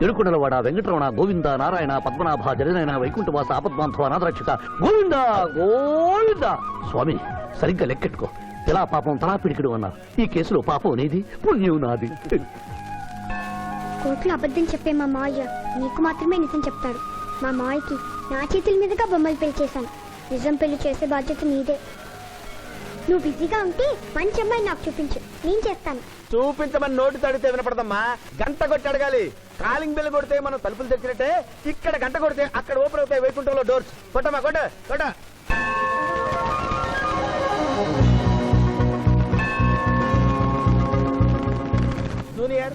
ఎరుకునలవాడ వెంకటరమణ గోవింద నారాయణ పద్మనాభ జగనైన వైకుంఠవాస ఆపద్బాంధవ అనాథరక్షక గోవింద గోవింద. స్వామి సరిగ్గా లెక్కెట్టుకో. ఎలా పాపం తలా పిడికిడు అన్నారు. ఈ కేసులో పాపం అనేది పుణ్యం నాది. కోర్టులో అబద్ధం చెప్పే మా మావయ్య నీకు మాత్రమే నిజం చెప్తాడు. మా మావయ్యకి నా చేతుల మీదుగా బొమ్మలు పెళ్లి చేశాను. నిజం పెళ్లి చేసే బాధ్యత నీదే. నువ్వు బిజీగా ఉంటే మంచి అమ్మాయి నాకు చూపించు, నేను చేస్తాను. చూపించమని నోటి తడితే వినపడదమ్మా. గంట కొట్టి అడగాలి. కాలింగ్ బిల్ కొడితే మనం తలుపులు తెచ్చినట్టే ఇక్కడ గంట కొడితే అక్కడ ఓపెన్ అవుతాయి వైకుంఠంలో డోర్స్. కొట్టమ్మా కొట్ట కొట్ట. జూనియర్,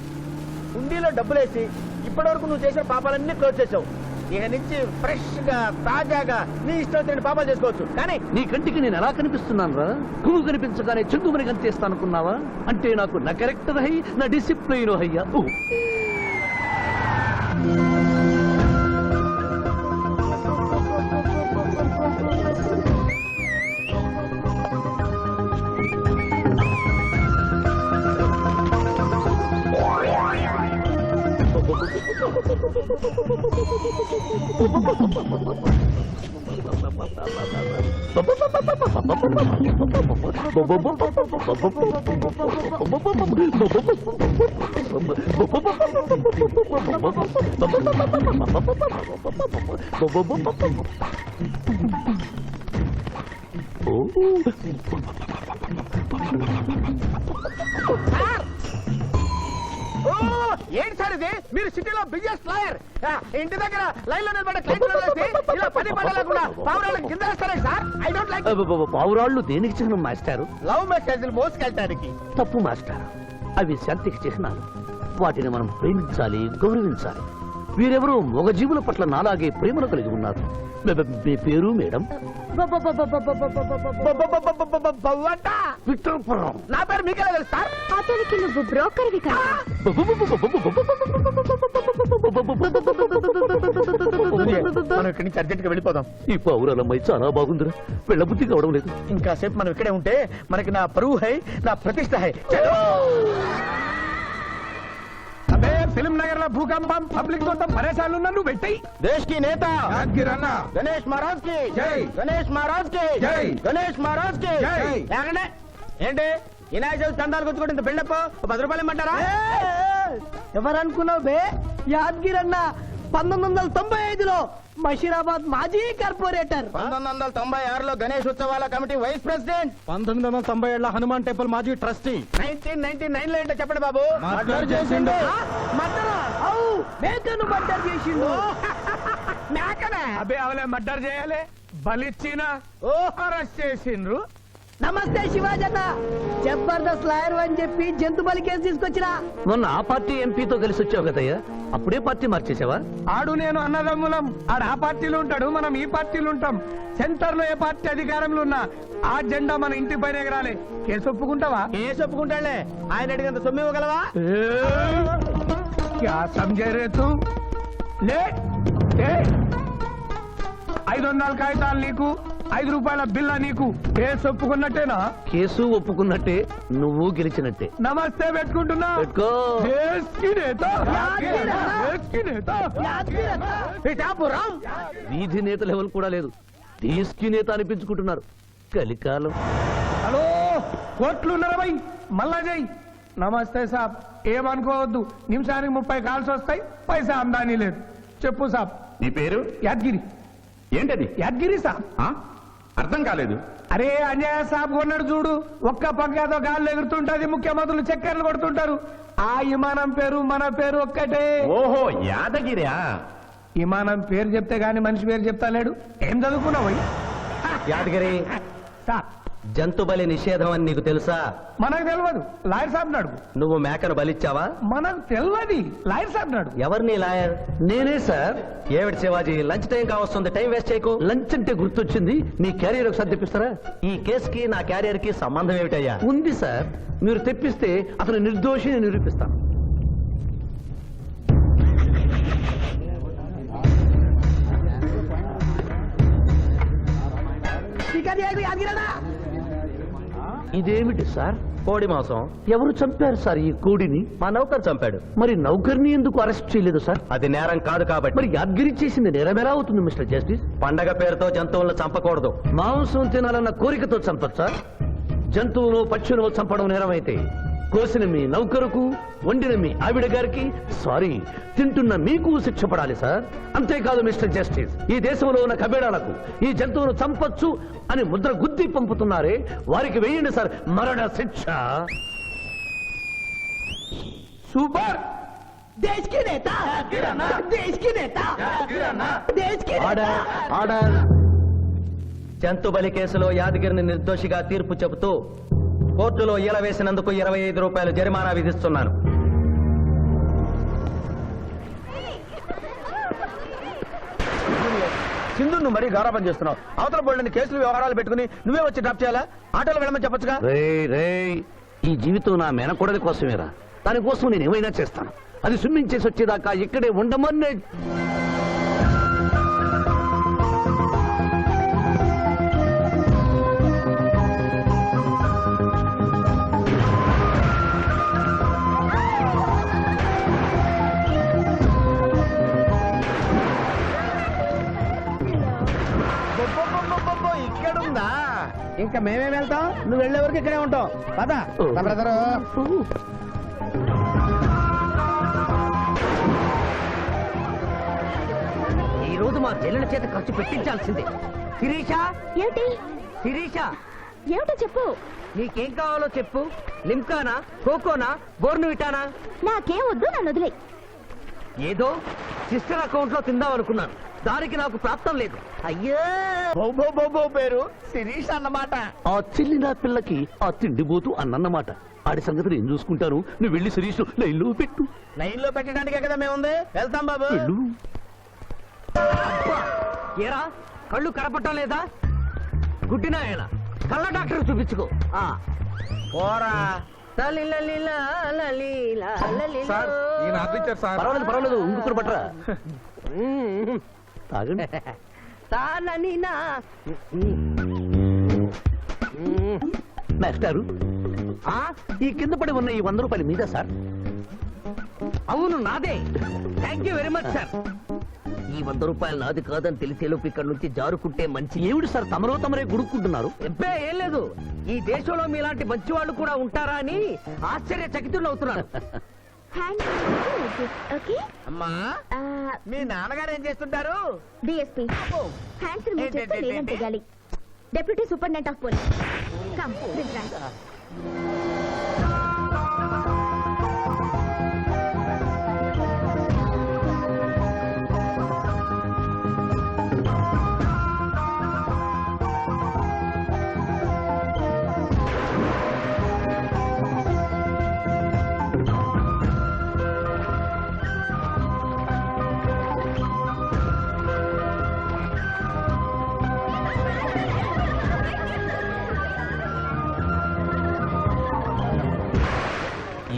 హుండీలో డబ్బులేసి ఇప్పటి వరకు నువ్వు చేసిన పాపాలన్నీ క్లోజ్ చేసావు. ఇక నుంచి ఫ్రెష్ గా తాజాగా నీ ఇష్టం వచ్చిన పాపాలు చేసుకోవచ్చు. కానీ నీ కంటికి నేను ఎలా కనిపిస్తున్నాను రా? పువ్వు కనిపించగానే చెంగుమని కనిపిస్తా అనుకున్నావా? అంటే నాకు నా క్యారెక్టర్ హై, నా డిసిప్లైన్ హయ్యా. ఏంటి సార్ ఇది? మీరు సిటీలో బిజినెస్ లాయర్, ఇంటి దగ్గర లైన్ లో నిలబడే క్లయింట్లు ఇలా పని పడలేకుండా పావురాళ్ళకి కింద వేస్తారే సార్. I don't like. పావురాళ్ళు దేనికి చిహ్నం మాస్టారు? లవ్ మెసేజ్లు మోసుకెళ్ళటానికి. తప్పు మాస్టర్, అవి శాంతికి చిహ్నాలు. వాటిని మనం ప్రేమించాలి, గౌరవించాలి. వీరెవరూ మగజీవుల పట్ల నాలాగే ప్రేమను కలిగి ఉన్నారు. మీ పేరు మేడం? విక్టర్పురం. నా పేరు మీకే తెలుసు సార్. అతనికి నువ్వు బ్రోకర్వి కదా. మనం ఇక్కడి నుంచి అర్జెంట్ గా వెళ్ళిపోదాం. ఈ పౌరాలమ్మాయి చాలా బాగుందిరా, వెళ్ళబుద్ధి కావడం లేదు. ఇంకాసేపు మనం ఇక్కడే ఉంటే మనకి నా పరువు హై, నా ప్రతిష్ట హై. అదే ఫిల్మ్ నగర్ లో భూకంపం, పబ్లిక్ మొత్తం పరేషాన్లు ఉన్నా నువ్వు పెట్టాయి. దేశ్ కి నేత గణేష్ మహారాజ్ కి జై, గణేష్ మహారాజ్ కి జై, గణేష్ మహారాజ్ కి జై. ఏంటి వినాయక చవితి చందాలు గుర్తుకుంటే ఇంత బిల్డప్ 10 రూపాయలు ఇమ్మంటారా? ఎవరనుకున్నావు బే? యాద్గిరన్న 1995లో మషీరాబాద్ మాజీ కార్పొరేటర్, 1996లో గణేష్ ఉత్సవాల కమిటీ వైస్ ప్రెసిడెంట్, 1997లో హనుమాన్ టెంపుల్ మాజీ ట్రస్టీ, 1999లో ఏంటో చెప్పండి బాబు. మర్డర్ చేసిండు. మేకను మర్డర్ చేసిండు. మేకనే అబే అవలే మర్డర్ చేయాలి, బలిచ్చిన అరెస్ట్ చేసిండ్రు. నమస్తే శివాజన్న, జబర్దస్త్ లాయర్ అని చెప్పి జంతు బలి కేసు తీసుకొచ్చినా. మొన్న ఆ పార్టీ ఎంపీతో కలిసి వచ్చావు కదయ్యా, అప్పుడే పార్టీ మార్చేసావా? ఆడు నేను అన్నదమ్ములం. ఆడు ఆ పార్టీలో ఉంటాడు, మనం ఈ పార్టీలో ఉంటాం. సెంటర్ లో ఏ పార్టీ అధికారంలో ఉన్నా ఆ జెండా మన ఇంటి పైన ఎగరాలి. కేసు ఒప్పుకుంటావా? కేసు ఒప్పుకుంటాడులే. ఆయన అడిగినంత సొమ్ము ఇవ్వగలవా? క్యా సమझे रे तू? లే 500 కాగితాలు నీకు, 5 రూపాయల బిల్ల నీకు. కేసు ఒప్పుకున్నట్టేనా? కేసు ఒప్పుకున్నట్టే, నువ్వు గెలిచినట్టే. నమస్తే పెట్టుకుంటున్నా. పెట్టుకో. దేశ్ కి నేత, దేశ్ కి నేత. పిఠాపురం వీధి నేత లెవెల్ కూడా లేదు, దేశీ నేత అనిపించుకుంటున్నారు. కలికాలం. హలో, కోట్లు ఉన్నారా భయ్? మళ్ళా జై. నమస్తే సాబ్, ఏమనుకోవద్దు. నిమిషానికి 30 కాల్స్ వస్తాయి, పైసా ఆమ్దానీ లేదు. చెప్పు సాబ్. నీ పేరు? యాద్గిరి. ఏంటది? యాద్గిరి సాబ్. అర్థం కాలేదు. అరే అంజయ్య సాబ్ కొన్నాడు చూడు, ఒక్క పక్కతో గాల్లో ఎగురుతుంటది, ముఖ్యమంత్రులు చక్కర్లు కొడుతుంటారు. ఆ విమానం పేరు మన పేరు ఒక్కటే. ఓహో, యాదగిరా. విమానం పేరు చెప్తే గాని మనిషి పేరు చెప్తా లేడు. ఏం చదువుకున్నావు? యాదగిరి, సాబ్ జంతు బలి నిషేధం అని నీకు తెలుసా? మనకు తెలియదు, లాయర్ సాబ్ నాడు. నువ్వు మేకను బలిచ్చావా? మనకు తెలియదు, లాయర్ సాబ్ నాడు. ఎవరిని లాయర్? నేనే సార్. ఏమిటి శివాజీ, లంచ్ టైం కావస్తుంది, టైం వేస్ట్ చేయకు. లంచ్ అంటే గుర్తొచ్చింది, మీ క్యారియర్ ఒకసారి తెప్పిస్తారా? ఈ కేసుకి నా క్యారియర్ కి సంబంధం ఏమిటయ్యా? ఉంది సార్, మీరు తెప్పిస్తే అతను నిర్దోషిని నిరూపిస్తాను. ఇదేమిటి సార్? కోడి మాంసం. ఎవరు చంపారు సార్ ఈ కోడిని? మా నౌకర్ చంపాడు. మరి నౌకర్ని ఎందుకు అరెస్ట్ చేయలేదు సార్? అది నేరం కాదు కాబట్టి. మరి యాద్గిరి చేసింది నేరం ఎలా అవుతుంది మిస్టర్ జస్టిస్? పండగ పేరుతో జంతువులను చంపకూడదు. మాంసం తినాలన్న కోరికతో చంపచ్చా? జంతువులు పక్షులు చంపడం నేరమైతే కోసిన మీ నౌకరుకు, వండిన మీ ఆవిడ గారికి, సారీ తింటున్న మీకు శిక్ష పడాలి సార్. అంతేకాదు మిస్టర్ జస్టిస్, ఈ దేశంలో ఉన్న కబేడాలకు ఈ జంతువును చంపొచ్చు అని ముద్ర గుద్ది పంపుతున్నారే, వారికి వేయండి సార్ మరణ శిక్ష. సూపర్ దేశ్ కి నేత దేశ్ కి నేత దేశ్ కి ఆర్డర్, ఆర్డర్. జంతు బలి కేసులో యాదగిరిని నిర్దోషిగా తీర్పు చెబుతూ కోర్టులో ఈల వేసినందుకు 25 రూపాయలు జరిమానా విధిస్తున్నాను. సింధు నువ్వు మరీ గారాబం చేస్తున్నావు. అవతల బోల్డని కేసులు వ్యవహారాలు పెట్టుకుని నువ్వే వచ్చి డ్రాప్ చేయాలా? ఆటోలో వెళ్ళమని చెప్పొచ్చుగా. ఈ జీవితం నా మేనకోడలి కోసమేరా. దానికోసం నేను ఏమైనా చేస్తాను. అది స్విమ్మింగ్ చేసి వచ్చేదాకా ఇక్కడే ఉండమని. ఇక్కడుందా? ఇంకా మేమేం వెళ్తాం, నువ్వు వెళ్లే వరకు ఇక్కడే ఉంటాం. పద బ్రదరు. ఈ రోజు మా చెల్లెల చేత ఖర్చు పెట్టించాల్సిందే. శిరీష, ఏమిటి శిరీష, ఏమిటో చెప్పు. నీకేం కావాలో చెప్పు. లిమ్కానా, కోకోనా, బోర్నువిటానా? నాకేం వద్దు, నన్ను వదిలే. ఏదో సిస్టర్ అకౌంట్ లో తిందామనుకున్నాను. దానికి నాకు ప్రాప్తం లేదు. అయ్యో, బౌబో పేరు శిరీష్ అన్నమాట. ఆ చెల్లి నా పిల్లకి ఆ తిండిపోతూ అన్నమాట. ఆడి సంగతి నేను చూసుకుంటాను. నువ్వు వెళ్ళి శిరీష్ లైన్లో పెట్టు. లైన్ లో పెట్టడానికే కదా మేముంది. వెళ్తాం బాబు. వెళ్ళు. అబ్బా, ఏరా కళ్ళు కనపడటం లేదా? గుడ్డినాయన కళ్ళ డాక్టర్ చూపించుకో. పోరా. పర్వాలేదు పర్వాలేదు, ఇంకొకరు పట్టరా. తాగండి. మాస్టారు, ఈ కింద పడి ఉన్న ఈ 100 రూపాయలు మీద సార్? అవును నాదే. Thank you very much sir. ఈ 100 రూపాయలు నాది కాదని తెలిసేలోపు ఇక్కడ నుంచి జారుకుంటే మంచి. ఏమిటి సార్ తమరో తమరే గుడుక్కుంటున్నారు? ఎబ్బే ఏం లేదు. ఈ దేశంలో మీలాంటి మంచి వాళ్ళు కూడా ఉంటారా అని ఆశ్చర్యచకితులు అవుతున్నారు. ఓకే అమ్మా, మీ నాన్నగారు ఏం చేస్తుంటారు? డిఎస్పీ హ్యాండ్స్ రిమూవ్ చేస్తే లేదని తెగాలి. Deputy superintendent of police. Come this right.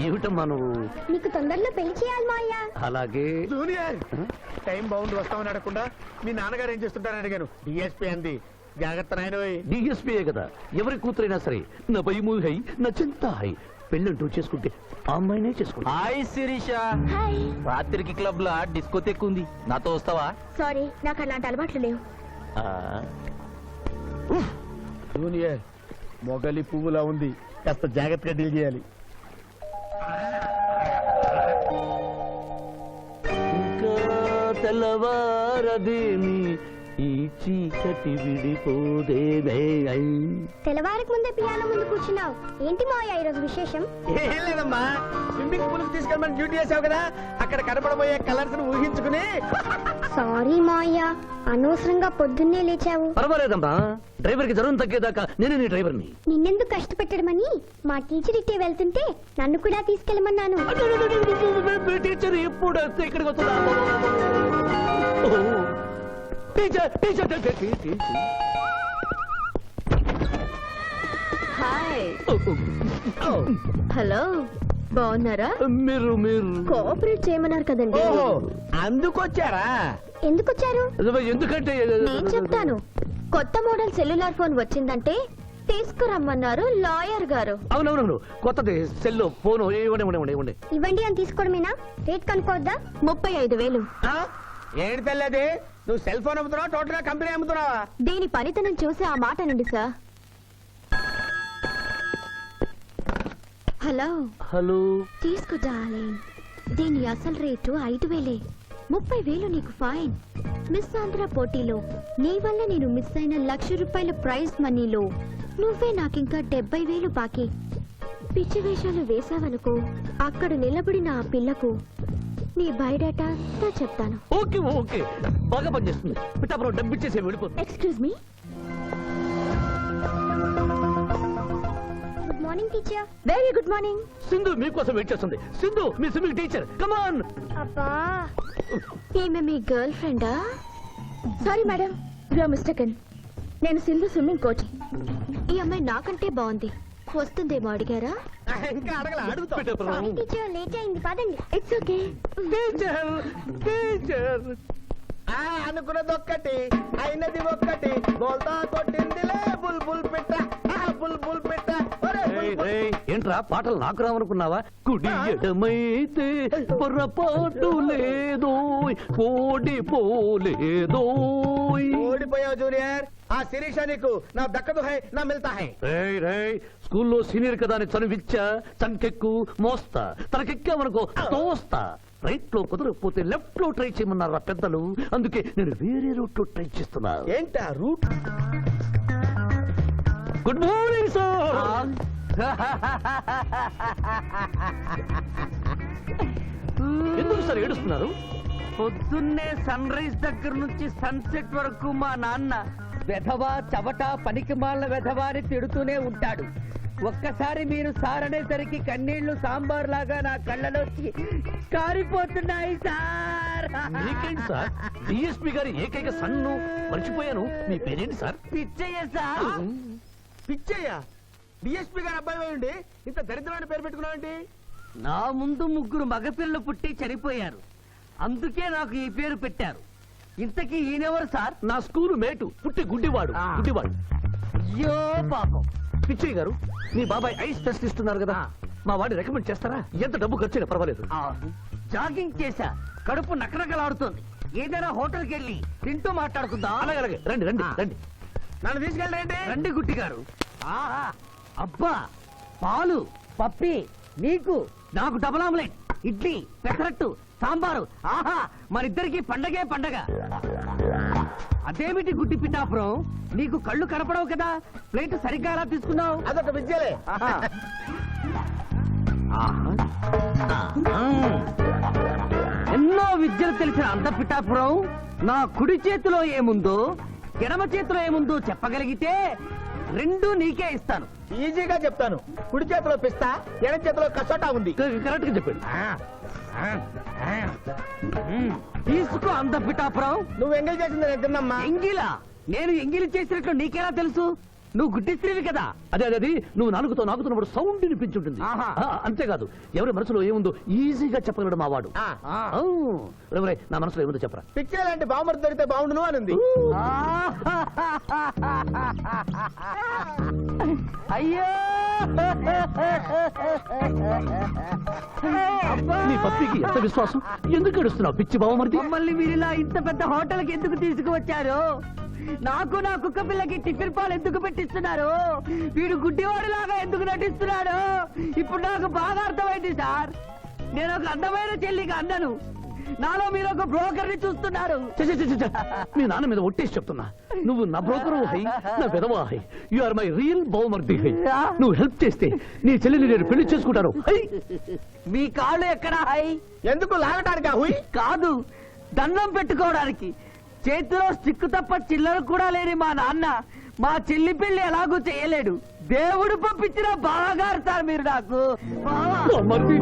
ఏమిటమ్మా నువ్వు? నీకు తొందరలో పెళ్లి చేయాలి మాయా. అలాగే. జూనియర్, టైం బాగుండి వస్తామని అడగకుండా మీ నాన్నగారు ఏం చేస్తుంటారని అడిగాను. డిఎస్పీ అంది. జాగ్రత్త నాయనోయ్. డిఎస్పీ కదా, ఎవరి కూతురైనా సరే నా భయము హై, నా చింత హై. పెళ్ళంటూ చేసుకుంటే ఆ అమ్మాయినే చేసుకుంటా. Hi Shirisha, hi. రాత్రికి క్లబ్ లో డిస్కోతెక్ ఉంది, నాతో వస్తావా? సారీ, నాకు అలాంటి అలవాట్లు లేవు. జూనియర్, మొగలి పువ్వులా ఉంది, కాస్త జాగ్రత్తగా డీల్ చేయాలి. ఇంకా తెల్లవారదేమి ఈ చీకటి విడిపోదేమే. తెల్లవారికి ముందే పియానో ముందు కూర్చున్నావు. ఏంటి మాయా ఈరోజు విశేషం? ఏం లేదమ్మా, స్విమ్మింగ్ పూల్ కి తీసుకెళ్ళమని డ్యూటీ చేసావు కదా, అక్కడ కనపడబోయే కలర్స్ ను ఊహించుకుని. సారీ మాయా, అనవసరంగా పొద్దున్నే లేచావు. పర్వాలేదమ్మా, డ్రైవర్ కి జ్వరం తగ్గేదాకా నేనే నీ డ్రైవర్ని. నిన్నెందుకు కష్టపెట్టడమని మా టీచర్ ఇట్టే వెళ్తుంటే నన్ను కూడా తీసుకెళ్ళమన్నాను. టీచర్ ఎప్పుడు ఇక్కడికి వస్తుందా? Teacher teacher teacher. Hi. Hello, బాగున్నారా? మీరు మీరు కోఆపరేట్ చేయమన్నారు కదండి. ఓహో, అందుకొచ్చారా? ఎందుకు వచ్చారు? ఎందుకంటే నేను చెప్తాను. కొత్త మోడల్ సెల్యులార్ ఫోన్ వచ్చిందంటే తీసుకురమ్మన్నారు లాయర్ గారు. అవునవునవును, కొత్తది సెల్లో ఫోను ఇవ్వండి. ఇవ్వండి అని తీసుకోవడమేనా? రేట్ కనుక్కోవద్దా? 35,000. ఏంటి తెల్లది? నువ్వు సెల్ ఫోన్ అమ్ముతున్నావా, టోటల్ గా కంపెనీ అమ్ముతున్నావా? దీని పనితనం చూసి ఆ మాట నుండి సార్. హలో హలో, తీసుకో డార్లింగ్. దీని అసలు రేటు 5,000. 30,000 నీకు ఫైన్. మిస్ ఆంధ్ర పోటీలో నీ వల్ల నేను మిస్ అయిన ₹1,00,000 ప్రైజ్ మనీలో నువ్వే నాకింకా 70,000 బాకీ. పిచ్చి వేషాలు వేసావనుకో, అక్కడ నిలబడిన ఆ పిల్లకు నీ బయోడేటా అంతా చెప్తాను. ఓకే, బాగా పనిచేస్తుంది. పిఠాపురం డబ్బిచ్చేసే వెళ్ళిపో. Excuse me. Good morning teacher. Very good morning. Sindhu మీకోసం వెయిట్ చేస్తుంది. సింధు మీ స్విమ్మింగ్ టీచర్, కమాన్. అబ్బా, ఈమె మీ గర్ల్ ఫ్రెండా? Sorry madam, you are mistaken. నేను సింధు స్విమ్మింగ్ కోచ్. ఈ అమ్మాయి నాకంటే బాగుంది, వస్తుందేమో అడిగారా? ఇంకా అడగల, అడుగుతా. పిఠాపురం టీచర్ లేట్ అయింది, పదండి. It's okay. టీచర్. అనుకున్నది ఒక్కటి, అయినది ఒక్కటి. బోల్తా కొట్టిందిలే బుల్బుల్ పిట్ట, బుల్బుల్ పిట్ట. ఏంట్రా పాటలు నాకు రావనుకున్నావా? కుడి ఎడమైతే పొరపాటు లేదో, ఓడిపోలేదో. ఓడిపోయావు జూనియర్. ఆ శిరీష నీకు నా దక్కదు హై, నా మిల్తా హై. స్కూల్లో సీనియర్ కదా అని చనువిచ్చా, చంకెక్కు మోస్తా, తనకెక్కామనుకో తోస్తా. రైట్ లో కుదరకపోతే లెఫ్ట్ లో ట్రై చేయమన్నారు పెద్దలు, అందుకే నేను వేరే రూట్ లో ట్రై చేస్తున్నా. ఏంటా రూట్? Good morning sir. ఎందుకు సార్ ఏడుస్తున్నారు? పొద్దున్నే సన్ రైజ్ దగ్గర నుంచి సన్సెట్ వరకు మా నాన్న వెధవా చవట పనికి మాలిన వెధవా అని తిడుతూనే ఉంటాడు. ఒక్కసారి మీరు సార్ అనేసరికి కన్నీళ్లు సాంబార్ లాగా నా కళ్ళలోకి కారిపోతున్నాయి సార్. మీకేంటి సార్, డిఎస్పీ గారి ఏకైక సన్ను మర్చిపోయాను. మీ పేరేంటి sir? Pichaiah sir. Pichaiah DSP గారు అబ్బాయి ఉండి ఇంత దరిద్రమైన పేరు పెట్టుకున్నావంటి? నా ముందు 3 మగపిల్లలు పుట్టి చనిపోయారు, అందుకే నాకు ఈ పేరు పెట్టారు. ఇంతకీ ఈయనెవరు సార్? నా స్కూలు మేటు, పుట్టి గుడ్డివాడు. అయ్యో పాపం. పిచ్చయ్య గారు, మీ బాబాయ్ ఐస్ టెస్ట్ ఇస్తున్నారు కదా, మా వాడిని రికమెండ్ చేస్తారా? ఎంత డబ్బు ఖర్చైనా పర్వాలేదు. జాగింగ్ చేశా, కడుపు నకనకలాడుతోంది. ఏదైనా హోటల్కి వెళ్ళి తింటూ మాట్లాడుకుందాం. అలాగే రండి. నన్ను తీసుకెళ్ళండి. రండి గుట్టి గారు. ఆహా, అబ్బా, పాలు పప్పి, నీకు నాకు డబుల్ ఆమ్లెట్, ఇడ్లీ, పెసరట్టు, సాంబారు. ఆహా, మరిద్దరికి పండగే పండగ. అదేమిటి గుడ్డి పిఠాపురం, నీకు కళ్ళు కనపడవు కదా, ప్లేట్ సరిగ్గా ఎలా తీసుకున్నావు? అదొక విద్యలే. ఎన్నో విద్యలు తెలిసిన అంత పిఠాపురం నా కుడి చేతిలో ఏముందో ఎడమ చేతిలో ఏముందో చెప్పగలిగితే 2 నీకే ఇస్తాను. ఈజీగా చెప్తాను. కుడి చేతిలో పిస్తా, ఎడం చేతిలో కసోటా ఉంది. కరెక్ట్ గా చెప్పండి. తీసుకో అంత పిఠాపురం. నువ్వు ఎంగేజ్ చేసింది నేను తిన్నమ్మా. ఎంగిలా? నేను ఎంగిలి చేసినట్లు నీకెలా తెలుసు? నువ్వు గుడ్డిస్త్రీవి కదా. అదే నువ్వు నాకుతున్నప్పుడు సౌండ్ వినిపించుంటుంది. ఆహా. అంతేకాదు, ఎవరి మనసులో ఏముందో ఈజీగా చెప్పగలడు మా వాడు. నా మనసులో ఏముందో చెప్పరా? పిక్చర్ లాంటి బాంబర్ దొరికితే బాగుండును అని ఉంది. అయ్యో నీ పప్పికి ఎంత విశ్వాసం? ఎందుకు ఏడుస్తున్నావు పిచ్చి బావమరిది? మమ్మల్ని వీరిలా ఇంత పెద్ద హోటల్కి ఎందుకు తీసుకువచ్చారు? నాకు నా కుక్క పిల్లకి టిఫిన్ పాలు ఎందుకు పెట్టిస్తున్నారు? వీడు గుడ్డివాడిలాగా ఎందుకు నటిస్తున్నాడు? ఇప్పుడు నాకు బాగా అర్థమైంది సార్. నేను ఒక అందమైన చెల్లికి అన్నను, నాలో మీరు ఒక బ్రోకర్ ని చూస్తున్నారు. మీ నాన్న మీద ఒట్టేసి చెప్తున్నా, నువ్వు నా బ్రోకరు హై, నా విధవా హై. యు ఆర్ మై రియల్ బహుమర్ది హై. నువ్వు హెల్ప్ చేస్తే నీ చెల్లిని నేను పెళ్లి చేసుకుంటాను. మీ కాళ్ళు ఎక్కడా హై? ఎందుకు లాగటానికి? హుయ్ కాదు, దండం పెట్టుకోవడానికి. చేతిలో స్టిక్ తప్ప చిల్లర కూడా లేని మా నాన్న మా చెల్లి పెళ్లి ఎలాగూ చేయలేడు. దేవుడు పంపించిన బాగా సార్ మీరు నాకు. బావమర్ది